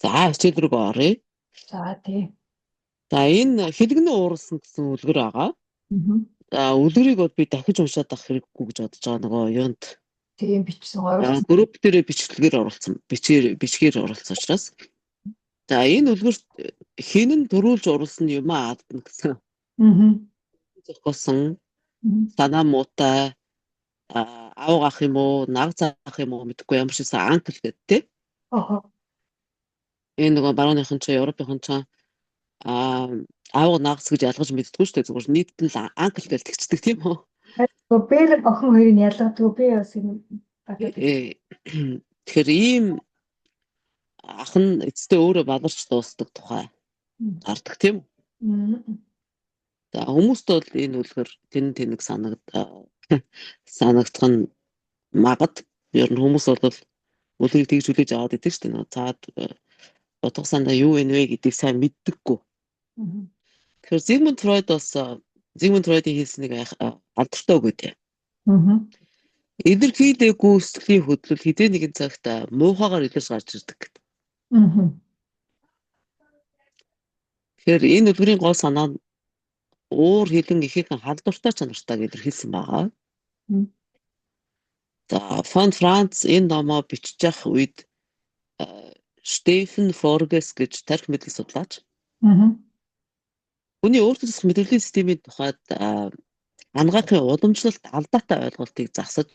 За хичээл рүү оръё. За тий. За энэ хэлгэн уурсан гэсэн үлгэр байгаа. За үлгэрийг бол би дахиж уншаад авах хэрэггүй гэж бодож байгаа нөгөө юунд. Тийм бичсэн оруулсан. Групп дээр бичлэгээр оруулсан. Бичгээр оруулсан учраас. За энэ үлгэрт хинэн төрүүлж оруулсан юм аадна гэсэн. Зохиосон санаа муутай аав ах юм уу, наг заах юм уу мэдэхгүй ямар шигсэн анкл гэдэг тий. Энэ нөгөө барууныхан ч Европын ч аав нагс гэж ялгаж мэддэггүй шүү дээ. Зүгээр нийт нь анкл гэж тэгчдэг тийм үү? Бээр охин хоёрыг ялгадаг би бас юм. Тэгэхээр ийм ах нь эцэстээ өөрөө баларч дуустдаг тухай гардаг тийм үү? За хүмүүст бол энэ үлгэр тэнэг санагдах нь магад. Ер нь хүмүүс бол үлгэрийг тэгж хүлээж аваад идэг шүү дээ. Цаад утга санаа юу вэ гэдгийг сайн мэддэггүй. Тэгэхээр Зигмунд Фройдийн хэлсэн нэг алдартай үг үү. Эдэрхийлээ гүйцэтгэлийн хөдлөл хэзээ нэгэн цагт муухайгаар илэрч гарч ирдэг гэдэг. Тэгэхээр энэ үлгэрийн гол санаа нь уур хилэн ихээхэн халдвартай чанартай илэрхийлсэн байгаа. За фон Франц энэ номоо бичиж явах үед Штефен Форгес гэж тарих мэдлэг судлаач. Хүний өөрчлөлт мэдрэлийн системийн тухайд ангаахын уламжлалт алдаатай ойлголтыг засаж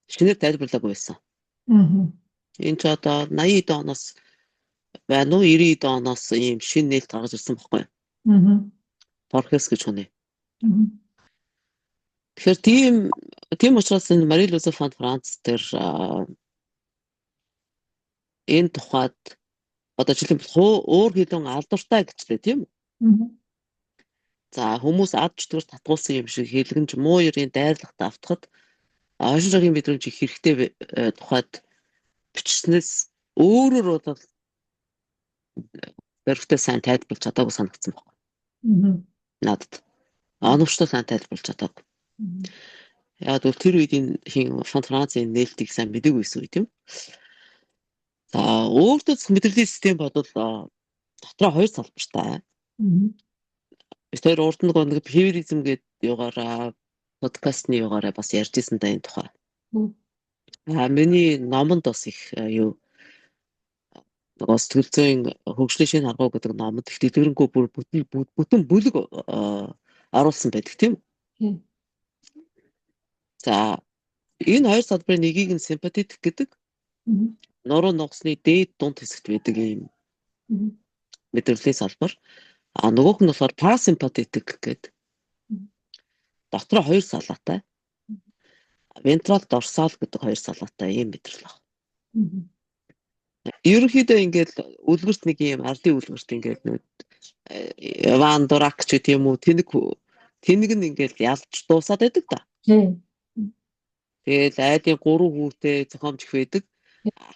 шинээр тайлбарлаагүй байсан. Энэ ч одоо 80-д оноос байна уу 90-д оноос ийм шинэ нээлт гаргаж ирсэн байхгүй юу? Форгес гэж хүнээ. Тэгэхээр тийм учраас энэ Мари-Луиза фон Франц тэр энэ тухайд одоо жишээлбэл уур хилэн алдартай гэжлээ тийм үү? За хүмүүс ад чөтгөр татгуулсан юм шиг хэлгэнж муу ерийн дайрлагт автахад хошин шогийн мэдрэмж их хэрэгтэй тухайд бичснээс өөрөөр бол өрөвтэй сайн тайлбарлаж чадаагүй санагдсан байна. Надад оновчтой сайн тайлбарлаж чадаагүй. Яг бол тэр үед энэ фон Францын нээлтийг сайн мэдээгүй байсан үе тийм. За өөртөө мэдрэлийн систем бодвол дотроо хоёр салбартай. Тэр урд нэг пиверизм гэдэг югаараа подкастны югаараа бас ярьж ирсэн да энэ тухай. Миний номонд бас их юу нөгөө сэтгэл зүйн хөгжлийн шинэ арга гэдэг номонд их дэлгэрэнгүй бүр бүтэн бүлэг оруулсан байдаг тийм. За энэ хоёр салбарын нэгийг нь симпатик гэдэг нуруу нугасны дээд дунд хэсэгт байдаг юм мэдрэлийн салбар. Нөгөөх нь болохоор парасимпатик гэдэг. Дотроо хоёр салаатай. Вентрал дорсал гэдэг хоёр салаатай юм мэдрэл байна. Ерөнхийдөө ингээд үлгэрт нэг юм ардын үлгэрт ингээд Ван Дурак ч тийм үү тэнэг нь ингээд ялж дуусаад байдаг да. Тэгэл айдын 3 хүүтэй зохиомж их байдаг.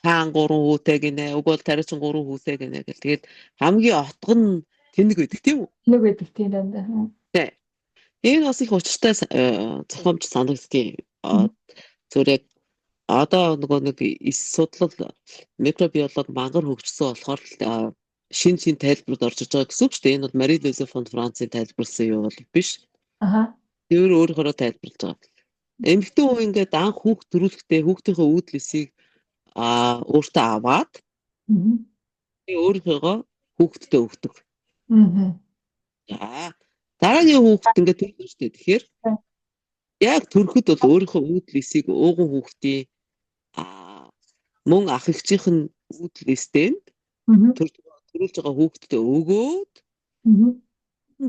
Хаан 3 хүүтэй гинэ, уг бол тариачин 3 хүүтэй гинэ гэл. Тэгээд хамгийн отго нь тэнэг байдаг тийм үү? Тэнэг байдаг тийм дандаа. Тий. Энэ бас их учиртай зохиомж санагддгийг зүрэг одоо нөгөө нэг судлал микробиолог мангар хөгжсөн болохоор шин тайлбарууд орж иж байгаа гэсэн үг шүү дээ. Энэ бол Мари-Луиза фон Францын тайлбарласан юу бол биш. Тэр өөрөөрөө тайлбарлаж байгаа. Эмэгтэй хүн ингээд анх хүүхд төрүүлэхдээ хүүхдийнхээ үүдлэсийг өөртөө аваад өөрийнхөө хүүхдэд өгдөг. Дараагийн хүүхд ингээд төрөх шүү дээ. Тэгэхээр яг төрөхөд бол өөрийнхөө үүдлэсийг ууган хүүхдийн мөн ах эгчийнх нь үүдлэстэнд төрүүлж байгаа хүүхдэд өгөөд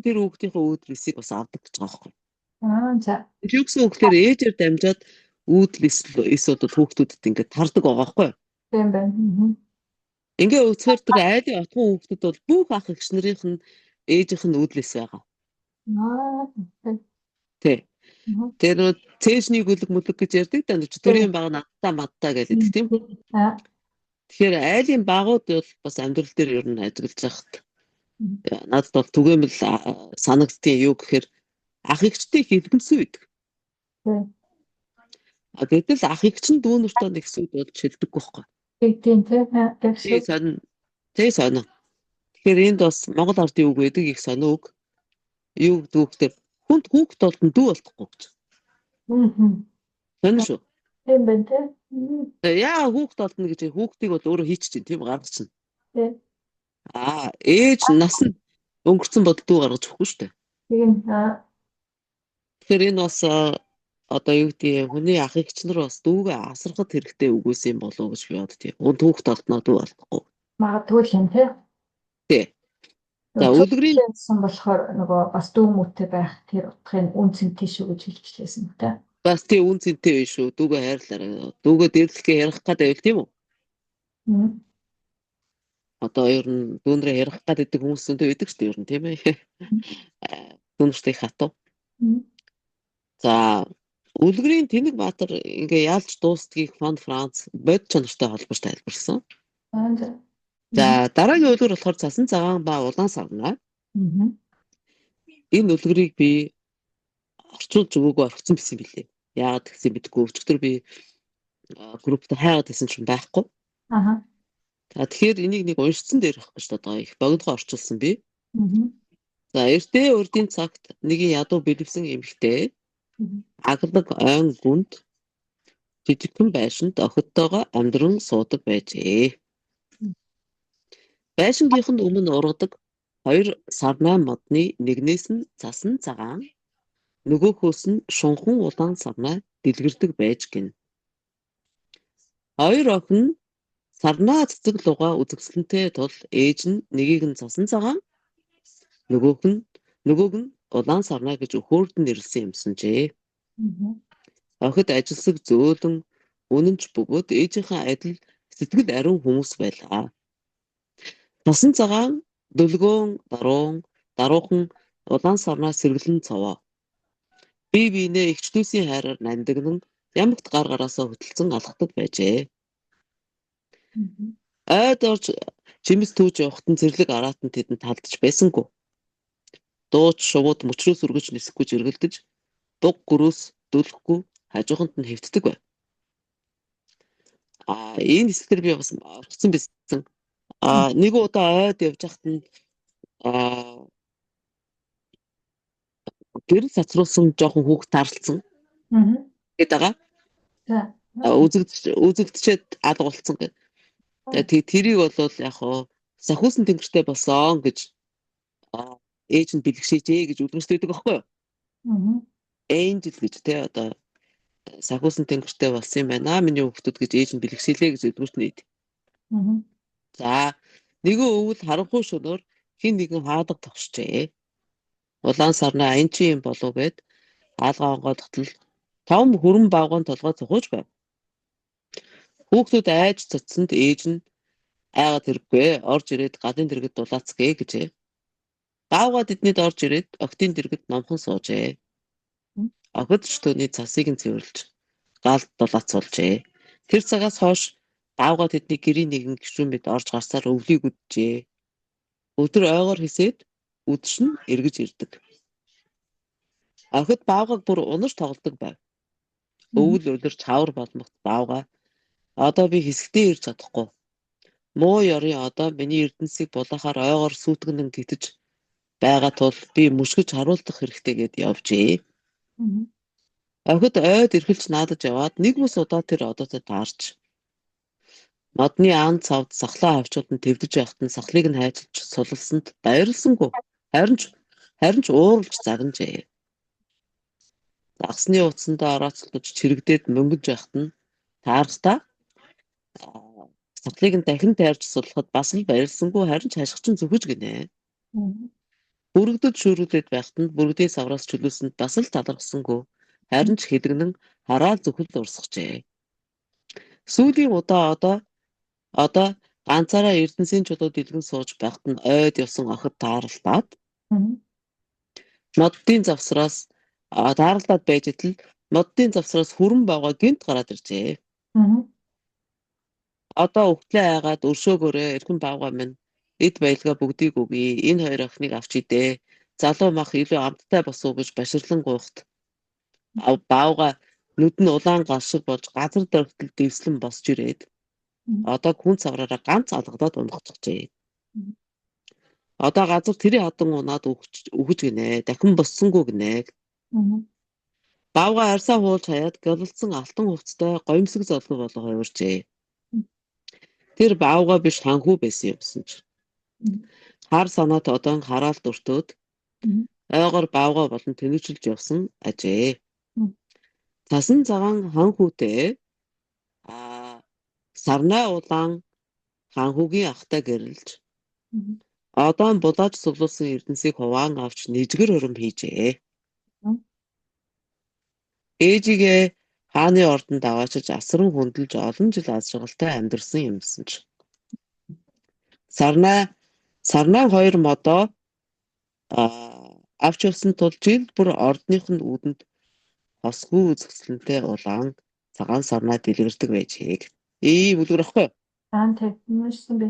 тэр хүүхдийнхээ үүдлэсийг бас авдаг гэж байгаа байхгүй. За. Тэр юусэн хүүхдээр ээжээр дамжаад үүдлэс бол хүүхдүүдэд ингээд тардаг байгаа байхгүй. Тийм байна. Ингээ өцгөр тэр айлын отгон хүүхдүүд бол бүх ах эгч нарынх нь ээжийнх нь үүдлэс байгаа. Тий. Тэр цээжний гүлэг мүлэг гэж ярьдаг да. Төрийн баг надтай мадтай гэдэг тийм. Тэгэхээр айлын багууд бол бас амьдрал дээр ер нь ажиглаж байхад надад бол түгээмэл санагдтыг юу гэхээр ах эгчтэй хэлгэмсэн байдаг. Гэтэл ах эгч нь дүүнэртөө нэг сүд болж шилдэггүй байхгүй. Тийм тийм. Тэг сонио. Тэгэхээр энд бас Монгол ардын үг байдаг их сонио үг. Юу гэдэг вэ гэхээр хүнд хүүхд толтон дүү болохгүй гэж. Сонио шүү. Тийм байна те. Яа хүүхд толтно гэж хүүхдийг бол өөрөө хийчих чинь тийм гаргаж чинь. Тий. Ээж нас нь өнгөрцөн бодол дүү гаргаж өгөхгүй шүү дээ. Тийм. Тэгэхээр энэ бас одоо юу гэдэг хүний ах эгч нар бас дүүгээ асархад хэрэгтэй үгүйс юм болов уу гэж би боддتي. Хүнд хүүхд толтноо дүү болохгүй. Магадгүй юм те. Тий. За үлгэрийн болохоор нөгөө бас дүү мөтэй байх тэр утгын үн цэнтэй шүү гэж хэлчихлээсэн те. Бас тий үн цэнтэй биш шүү. Дүүгээ хайрлаарай. Дүүгээ дэрлэхээ ярих гэдэг байл тийм үү? Одоо ер нь дүүнрээ ярих гэдэг хүмүүс зөндөө байдаг шүү дээ ер нь тийм ээ. Дүүнртэй хатуу. За үлгэрийн Тэнэг Баатар ингээ яалж дуустгийг Фон Франц бод чанартай холбож тайлбарласан. За дараагийн үлгэр болохоор цасан цагаан ба улаан сарна. Энэ үлгэрийг би орчуулж өгөөгүй орхисон байсан билээ. Яагаад гэсэн мэдгүй өчигдөр би группт хайгаад байсан ч байхгүй. За тэгэхээр энийг нэг уншсан дээр авах гэж одоо их богдгоо орчуулсан би. За эртээ урдын цагт нэгэн ядуу бэлэвсэн эмэгтэй аглаг ойн гүнд жижигхэн байшинд охидтойгоо амьдран суудаг байжээ. Байшингийнхэнд өмнө ургадаг хоёр сарнай модны нэгнээс нь цасан цагаан нөгөөхөөс нь шунхан улаан сарнай дэлгэрдэг байж гин. Хоёр охин сарнай цэцэг луга үзэгсэлэнтэй тул ээж нь нэгийг нь цасан цагаан нөгөөг нь улаан сарнай гэж өхөөрд нь нэрлсэн юмсанжээ. Охид ажилсаг зөөлөн үнэнч бөгөөд ээжийнхээ адил сэтгэл ариун хүмүүс байлаа. Цасан цагаан дөлгөөн даруухан улаан сарнай сэргэлэн цовоо. Бие биенээ эгчдүүсийн хайраар нандинан ямагт гар гараасаа хөтөлцөн алхдаг байжээ. Ойд орж жимс түүж явахад нь зэрлэг араатан тэдэнд талдж байсангүй. Дууч шувууд мөчрөөс өргөж нисэхгүй жиргэлдэж дуг гөрөөс дөлөхгүй хажууханд нь хэвддэг байв. Энэ хэсгээр би бас орчихсон байсан. Нэг удаа ойд явж хахад нь гэрэл цацруулсан жоохон хүүхд тааралцсан. Гэдэг байгаа. Үзэгдчихэд алга болцсон гэдэг. Тэгээ тэрийг бол яг хоо сахиусан тэнгэртэй болсон гэж ээж нь бэлгшээжээ гэж үлгэрсдэг байхгүй юу? Angel гэж те одоо сахиусан тэнгэртэй болсон юм байна. Миний хүүхдүүд гэж ээж нь бэлгшээлээ гэж үлгэрснэ. За нэгэн өвөл харанхуй шөнөөр хин нэгэн хаадаг тогшжээ. Улаан сарнаа энэ чи юм болов гэд хаалгаа онгойлготол том хүрэн бавгаан толгой цохож байв. Хүүхдүүд айж цоцсонд ээж нь айгаад хэрэггүй орж ирээд гадын дэргэд дулаацгээ гэжээ. Бавгаа тэднийд орж ирээд октын дэргэд номхон суужээ. Охид ч түүний цасыг нь цэвэрлж галд дулаацуулжээ. Тэр цагаас хойш бавгаа тэдний гэрийн нэгэн гишүүн мэд орж гарсаар өвлийг үджээ. Өдөр ойгоор хисээд үдш нь эргэж ирдэг. Охид бавгааг бүр унаж тоглодог байв. Өвөл өдөрч хавар болмогт бавгаа одоо би хэсэгтээ ирж чадахгүй. Муу ёрын одоо миний эрдэнсийг булаахаар ойгоор сүйтгэн гитэж байгаа тул би мөшгөж харуулдах хэрэгтэй гэд явжээ. Охид ойд эргэлж наадаж яваад нэг бүс удаа тэр одоотой таарч модны ан цавд сахлаа авчууд нь твдэж байхад нь сахлыг нь хайчилж сулалсанд баярлсангүй. Харин ч ууралж загнажээ. Загсны утсандаа орооцолдож чирэгдээд мөнгөж байхад нь таарстаа сахлыг нь дахин тайрч сулахад бас л баярлсангүй харин ч хашгичин зүхэж гинэ. Бүрэгдэд шүүрүүлээд байхад нь бүрэгдийн савраас чөлөөсөнд бас л талархсангүй харин ч хилэгнэн хараа зүхэлд урсгажээ. Сүүлийн удаа одоо ганцаараа эрдэнсийн чулуу дэлгэн сууж байхад нь ойд явсан охид тааралдаад моддын завсраас тааралдаад байж идэл моддын завсраас хүрэн бавгаа гинт гараад иржээ. Одоо өвтлээ айгаад өршөөгөөрөө эргэн бавгаа минь эд баялгаа бүгдийг өгье. Энэ хоёр охиныг авч идээ. Залуу мах илүү амттай босуу гэж баширлан гуйхад бавгаа нүд нь улаан гал шиг болж газар дөрөлтөл дэвслэн босч ирээд одоо күн цавраараа ганц алгадаад унахчихжээ. Одоо газар тэрийн хадан унаад өгч гинэ. Дахин боссонгүй гинэ. Баавга арьсаа хуулж хаяад галалцсан алтан хувцтай гоёмсог золго болго хувирчээ. Тэр баавга биш ханхүү байсан юмсан ч. Хар санаат одоо хараалт өртөөд ойгоор баавга болон тэнэвчилж явсан ажээ. Цасан цагаан ханхүүтэй сарнай улаан ханхүүгийн ахтай гэрэлж одоо булааж сувлуулсан эрдэнсийг хуваан авч нэжгэр хөрөм хийжээ. Ээжигээ хааны ордонд аваачиж асран хүндэлж олон жил аз жаргалтай амьдэрсэн юмсан ч. Сарнай хоёр модоо авч явсан тул жил бүр ордных нь үүдэнд хосгүй үзэсгэлэнтэй улаан цагаан сарнай дэлгэрдэг байжээ. Ийм үлгэр ахгүй. Тэгмэрсэн бэ.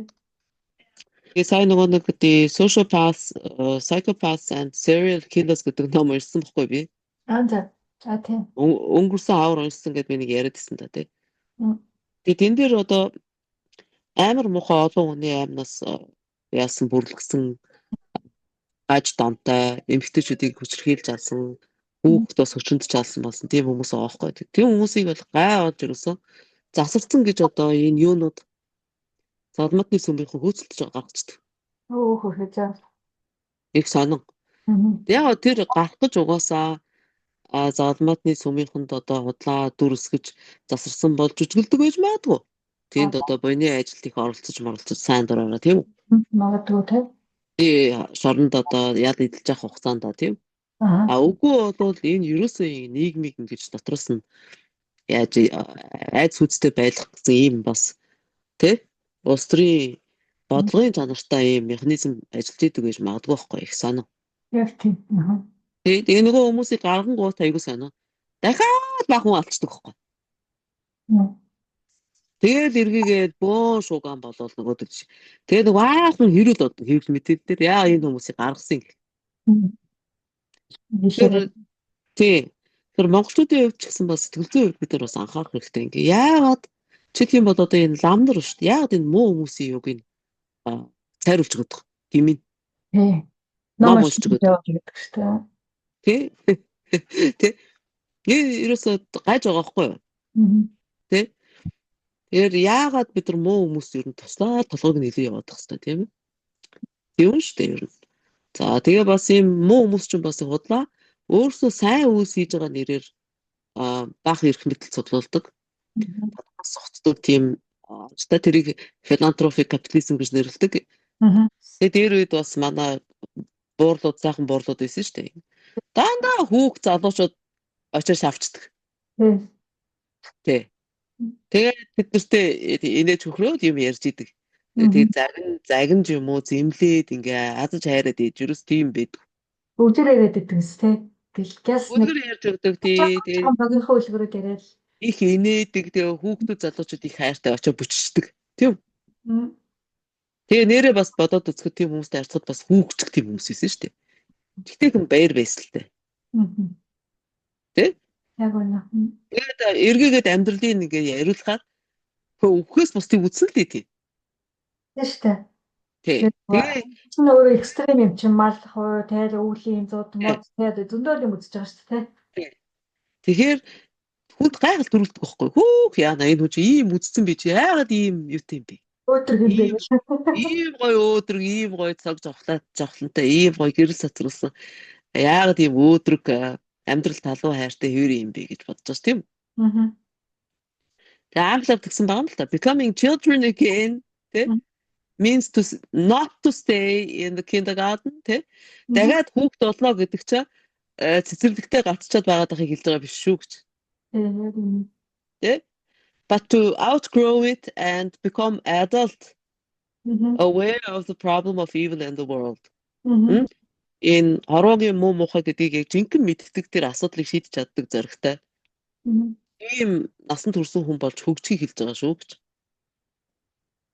Сайн нөгөө нэг гэдэг Sociopaths, Psychopaths and Serial Killers гэдэг ном ирсэн байхгүй би. За тийм. Өнгөрсөн авар уншсан гэдээ би нэг яриад ирсэн та тий. Тэгээ тэн дээр одоо амар муухай олон хүний амнаас яасан бүрлгсэн гаж домтой эмэгтэйчүүдийг хүчрхийлж алсан хүүхдөөс өчөнд чалсан болсон тийм хүмүүс байгаа байхгүй. Тийм хүмүүсийг бол гай олж ирсэн засарсан гэж одоо энэ юунууд Залматны сүмийнхэн хөөцөлдөж гаргацдаг. Хөөцөө. Их сонин. Яг тэр гарах гэж угаасаа Залматны сүмийнхэнд одоо худлаа дүрсгэж засарсан бол жүжиглдэг байж магадгүй. Тэнд одоо буйны ажилд их оролцож сайн дураараа тийм үү? Магадгүй тийм. Шоронд одоо ял идэлж явах хугацаанд тийм. Үгүй бол энэ ерөөсөө нийгмийг ингэж дотроос нь яаж айц хүчтэй байлгах гэсэн ийм бас тий улс төрийн бодлогын чанартай ийм механизм ажиллаж идэг гэж магадгүй байхгүй их санаа. Яг тийм. Тэгээ нөгөө хүмүүсийг гаргангуут айгуу санаа. Дахиад бахан алчдаг байхгүй. Тэгэл эргээгээд бөөн шууган болол нөгөө төч. Тэгээ нэг баахан хэрүүл одоо хэвлэл мэдээл дээр яа энэ хүмүүсийг гаргасан гэх. Тийм. Тэр монголчуудын хувьд ч гэсэн бас сэтгэл зүйн хувьд бид нар бас анхаарах хэрэгтэй ингээ. Яагаад чи тийм бол одоо энэ лам нар шүү дээ. Яагаад энэ муу хүмүүсийн юг нь цайруулж байгаа юм бэ? Тийм. Ном уншиж байгаа гэдэг шүү дээ. Тий. Ерөөсөө гайж байгаа байхгүй юу? Тий. Тэгэхээр яагаад бид нар муу хүмүүс ер нь туслаад толгойг нь илүү яваад байх хэрэгтэй тийм ээ? Тийм шүү дээ ер нь. За тэгээ бас ийм муу хүмүүс ч бас худлаа өөрсдөө сайн үс хийж байгаа нэрээр баах эрх мэдэл цуглуулдаг. Бас цогцдог тийм та тэрийг филантропик капитализм гэж нэрлэдэг. Тэгээ дээр үед бас манай буурлууд сайхан буурлууд байсан шүү дээ. Дандаа хүүхд залуучууд очиж авчдаг. Тий. Тэгээд бид нартэй инээж хөхрөөд юм ярьж идэг. Тэгээд загинж юм уу зэмлээд ингээ азаж хайраад ээж юус тийм байдаг. Бүгдээрээ яриад идэгс тий. Гэлгээс нэг ярьж өгдөг тий. Тэгээд багийнхаа үлгэрүүд яриад их инээдэг тэгээ хүүхдүүд залуучууд их хайртай очиж бүччихдэг. Тийм. Тэгээ нэрээ бас бодоод үзэхэд тийм хүмүүстэй харьцахад бас хүүхчг тийм хүмүүс байсан шүү дээ. Тэгтээ хүн баяр байсан л дээ. Тий? Яг үнэ. Тэгээд эргээгээд амьдралын нэг яриулахаар өөхөөс бус тийм үтсэн л дээ тий. Тийм шүү дээ. Тий. Тэгээ чинь өөрөө экстрим юм чинь мал хоо тайл өвлийн зууд мод тэгээд зөндөл юм үзэж байгаа шүү дээ тий. Тэгэхээр хүнд гайхал төрүүлдэг байхгүй. Хөөх яана энэ хүн чи ийм үтсэн би чи яагаад ийм юутай юм бэ? Өөдрөг юм бэ. Ийм гоё өөдрөг, ийм гоё цаг жавхлантай, ийм гоё гэрэл сацруулсан. Яагаад ийм өөдрөг амьдрал талуу хайртай хөр юм бэ гэж бодож байна тийм үү? Тэгээ англиар тэгсэн байгаа юм л та. Becoming children again means to not to stay in the kindergarten тий. Дахиад хүүхд болно гэдэг чинь цэцэрлэгтэй гацчаад байгаад байхыг хэлж байгаа биш шүү гэж. Тий. But to outgrow it and become adult, aware of the problem of evil in the world. Энэ хороогийн муу мухай гэдгийг яг жинхэнэ мэддэг тэр асуудлыг шийдэж чаддаг зоригтой. Ийм насанд хүрсэн хүн болж хөгжихийг хэлж байгаа шүү гэж.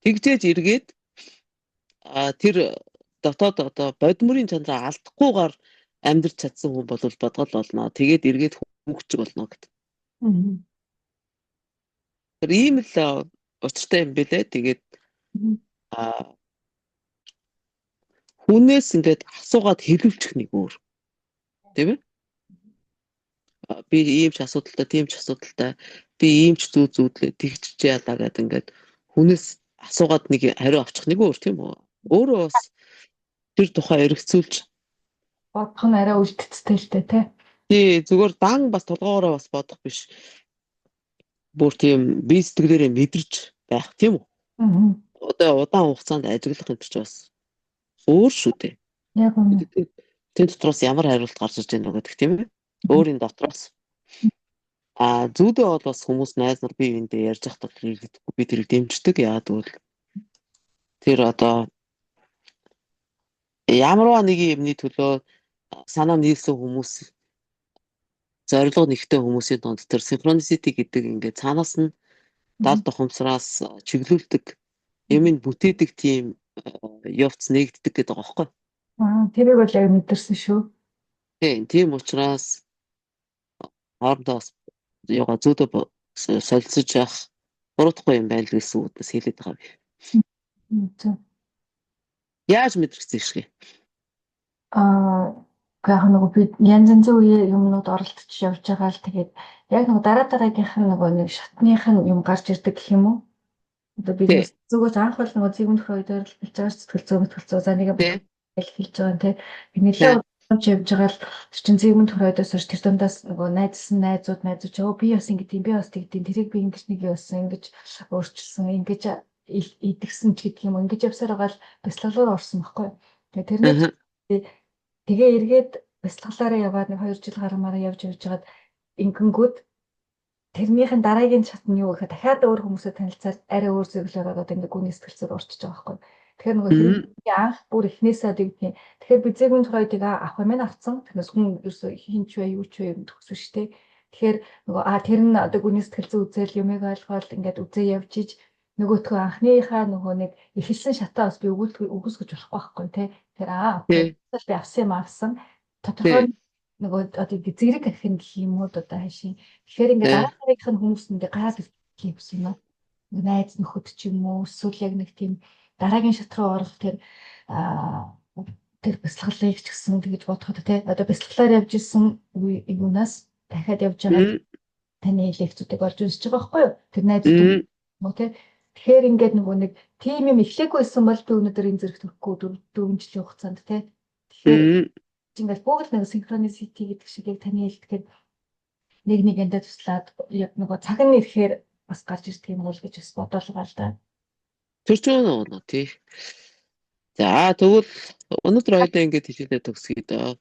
Тэгжээж эргээд тэр дотоод одоо бодмөрийн чанараа алдахгүйгээр амьдрч чадсан хүн бол бодгол болно. Тэгээд эргээд хөгжиж болно гэдэг. Тэр ийм л учиртай юм бэлээ. Тэгээд хүнээс ингээд асуугаад хэрэглэх нэг өөр. Тийм ээ? Би ийм ч асуудалтай, тийм ч асуудалтай, би ийм ч зүүдлээ тэгчж яалаа гэдэг ингээд хүнээс асуугаад нэг хариу авчих нэг өөр тийм үү? Өөрөө бас тэр тухай эргэцүүлж бодох нь арай үлдцтэй л дээ тий. Тий, зүгээр дан бас толгоороо бас бодох биш. Бүр тийм бие сэтгэлээрээ мэдэрч байх тийм үү? Одоо удаан хугацаанд ажиглах юм чи бас өөр шүү дээ. Яг үнэ. Тэн дотроос ямар хариулт гарч иж байна гэдэг тийм ээ? Өөрийн дотроос. Зүүдээ бол бас хүмүүс найз нар бие биендээ ярьж захтал би тэрийг дэмждэг. Яагаад гэвэл тэр одоо ямарваа нэг юмны төлөө санаа нийлсэн хүмүүс зорилго нэгтэй хүмүүсийн донд тэр synchronicity гэдэг ингээд цаанаас нь дал тухамсараас чиглүүлдэг юмыг бүтээдэг тийм явц нэгддэг гэдэг байгаа байхгүй. Тэрийг бол яг мэдэрсэн шүү. Тийм учраас хоорондоо яга зүйдэ солилцож явах буруудахгүй юм байл гэсэн үгнээс хэлээд байгаа би. Яаж мэдэрсэн шиг? Яг нэг би янз янзын үе юмнууд оролдож явж байгаа л тэгээд яг нэг дараагийнх нь нэг шатных нь юм гарч ирдэг гэх юм уу? Одоо би зүгөөс анх бол нэг Зигмунд Фройдоор л хэлж байгаа сэтгэл зүй за нэг хэлж байгаа те. Би нэлээд явж байгаа л чинь Зигмунд Фройдоос хойш тэр дундаас нөгөө найзууд би бас ингэдэм би бас тэгдэм тэрийг би ингэж нэг явсан ингэж өөрчилсөн ингэж идэгсэн ч гэдэг юм ингэж явсаар байгаа л бяцлаглаар орсон байхгүй. Тэгээд тэрнээс тэгээ эргээд бяцлаглаараа яваад нэг 2 жил гармаараа явж байгаад ингэнгүүт тэрнийхэн дараагийн чат нь юу гэхээр дахиад өөр хүмүүстэй танилцаад арай өөр зөвлөөр ороод ингээ гүний сэтгэлзээр орчиж байгаа байхгүй. Тэгэхээр нөгөө хэрэг анх бүр эхнээсээ тэгдیں۔ Тэгэхээр би Зигмунд Фройдыг авах юм авцсан. Тэрнээс хүн ерөөсөө хинч бай юу ч бай юм төгсөн шүү дээ. Тэгэхээр нөгөө тэр нь одоо гүний сэтгэлзээ үзэл юмыг ойлгоод ингээд үзээ явж иж нөгөөтгөө анхныхаа нөгөө нэг эхэлсэн шатаа бас би өгөөсгөж болохгүй байхгүй тий. Тэгэхээр би авсан. Тодорхой нөгөө одоо зэрэг ахин гэх юм уу одоо хашийн. Тэгэхээр ингээд дараагийнх нь хүмүүс ингээд гараад ирэх юм байна. Найз нөхөд ч юм уу эсвэл яг нэг тийм дараагийн шат руу орох тэр бяцлаглалыг ч гэсэн тэгж бодоход тий. Одоо бяцлаглаар явж исэн юунаас дахиад явж байгаа таны лекцүүдийг орж үзэж байгаа байхгүй юу? Тэр найзууд мөн тий. Тэгэхээр ингээд нөгөө нэг тим юм эхлэхгүйсэн бол би өнөөдөр энэ зэрэг төрөхгүй 4 жилийн хугацаанд тий. Тэгэхээр ингээд бүгд нэг synchronicity гэдэг шиг яг таны хэлдгээр нэг нэгэндээ туслаад яг нөгөө цаг нь ирэхээр бас гарч ирдэг юм уу гэж бас бодоолгаа л да. Тэр ч үнэ тий. За тэгвэл өнөөдөр хоёулаа ингээд хэлээд төгсгий дөө.